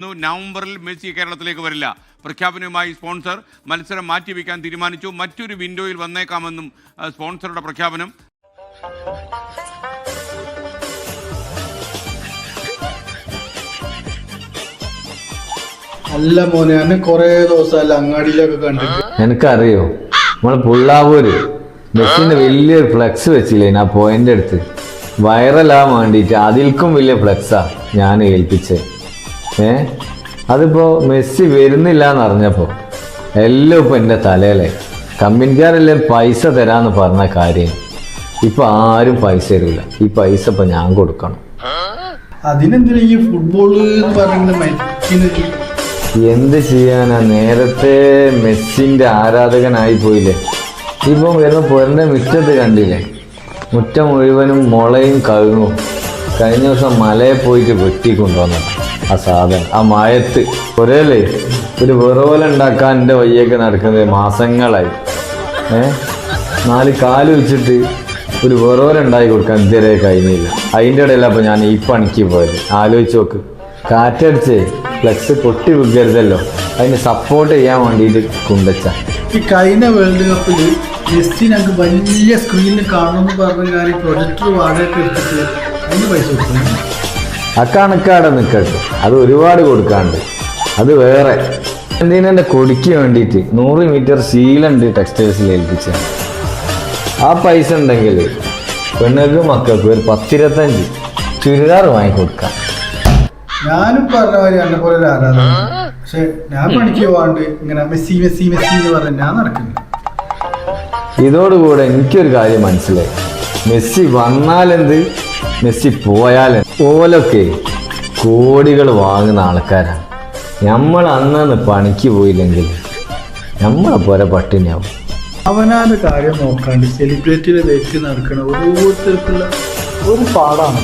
നവംബറിൽ മെസ്സി കേരളത്തിലേക്ക് വരില്ല. പ്രഖ്യാപനവുമായി സ്പോൺസർ മത്സരം മാറ്റിവെക്കാൻ തീരുമാനിച്ചു. മറ്റൊരു വിൻഡോയിൽ വന്നേക്കാമെന്നും സ്പോൺസറുടെ പ്രഖ്യാപനം. അല്ല മോനെ, എന്നെ കൊറേ ദിവസമല്ല അങ്ങാടിയിലൊക്കെ കണ്ടിട്ട്. എനിക്കറിയോ, നമ്മള് പുള്ളാവൂര് മെസ്സിന്റെ വലിയൊരു ഫ്ലെക്സ് വെച്ചില്ലേ ആ പോയിന്റ് അടുത്ത്, വൈറലാകാൻ വേണ്ടിയിട്ട് അതിൽക്കും വലിയ ഫ്ലെക്സാ ഞാൻ ഏൽപ്പിച്ചേ. അതിപ്പോ മെസ്സി വരുന്നില്ല എന്ന് അറിഞ്ഞപ്പോ എല്ലാം ഇപ്പൊ എന്റെ തലയിലെ. കമ്പനിക്കാരെല്ലാം പൈസ തരാന്ന് പറഞ്ഞ കാര്യം ഇപ്പൊ ആരും പൈസ തരില്ല. ഈ പൈസ ഇപ്പൊ ഞാൻ കൊടുക്കണം. അതിനെന്തിനാ ഈ ഫുട്ബോള് എന്ന് പറയുന്നത്? എന്ത് ചെയ്യാനാ, നേരത്തെ മെസ്സിന്റെ ആരാധകനായി പോയില്ലേ. ഇപ്പം വരുന്ന പൊരന്റെ മുറ്റത്ത് കണ്ടില്ലേ, മുറ്റം മുഴുവനും മുളയും കഴുങ്ങും. കഴിഞ്ഞ ദിവസം മലയെ പോയിട്ട് വെട്ടിക്കൊണ്ടുവന്നത് ആ സാധനം. ആ മയത്ത് ഒരേലേ ഒരു വെറുപോലെ ഉണ്ടാക്കാൻ എൻ്റെ വയ്യൊക്കെ നടക്കുന്നത് മാസങ്ങളായി. 4 കാല് വെച്ചിട്ട് ഒരു വെറുപോലെ ഉണ്ടാക്കി കൊടുക്കാൻ ഇതുവരെ കഴിഞ്ഞില്ല. അതിൻ്റെ ഇടയിലാണ് അപ്പോൾ ഞാൻ ഈ പണിക്ക് പോയത്. ആലോചിച്ച് നോക്ക്, കാറ്റടിച്ചേ ഫ്ലെക്സ് പൊട്ടി വിൽക്കരുതല്ലോ, അതിന് സപ്പോർട്ട് ചെയ്യാൻ വേണ്ടിയിട്ട് കൊണ്ടുവച്ച. ഈ കഴിഞ്ഞ വേൾഡ് കപ്പിൽ മെസ്സി ഞങ്ങൾക്ക് വലിയ സ്ക്രീനിൽ കാണണമെന്ന് പറഞ്ഞ കാര്യം പ്രൊജക്ടർ വാടകയൊക്കെ എടുത്തിട്ട് അതിന് പൈസ കൊടുക്കണം. ആ കണക്കാടെ നിൽക്കട്ടെ, അത് ഒരുപാട് കൊടുക്കാണ്ട്. അത് വേറെ എന്തിനെ കൊടിക്ക് വേണ്ടിയിട്ട് 100 മീറ്റർ ശീലുണ്ട് ടെക്സ്റ്റൈൽസിൽ ഏൽപ്പിച്ചാണ്. ആ പൈസ ഉണ്ടെങ്കിൽ പെണ്ണുക്കും മക്കൾക്കും ഒരു 10-25 ചുരിദാർ വാങ്ങിക്കൊടുക്കാം. ഞാനും പറഞ്ഞ മാതിരി എന്നെ പോലെ ഒരു ആരാധന. പക്ഷെ ഞാൻ പണിക്ക് പോവാണ്ട് ഇങ്ങനെ മെസ്സി മെസ്സി മെസ്സി എന്ന് പറഞ്ഞ ഞാൻ നടക്കുന്നില്ല. ഇതോടുകൂടെ എനിക്കൊരു കാര്യം മനസ്സിലായി, മെസ്സി വന്നാലെന്ത് മെസ്സി പോയാലെന്ത്. ഓലൊക്കെ കോടികൾ വാങ്ങുന്ന ആൾക്കാരാണ്. നമ്മൾ അന്നന്ന് പണിക്ക് പോയില്ലെങ്കിൽ നമ്മളെ പോലെ പട്ടിണിയാവും. അവനാന്റെ കാര്യം നോക്കാണ്ട് സെലിബ്രിറ്റിയുടെ വെച്ച് നടക്കണ ഓരോരുത്തർക്കുള്ള ഒരു പാടാണ്.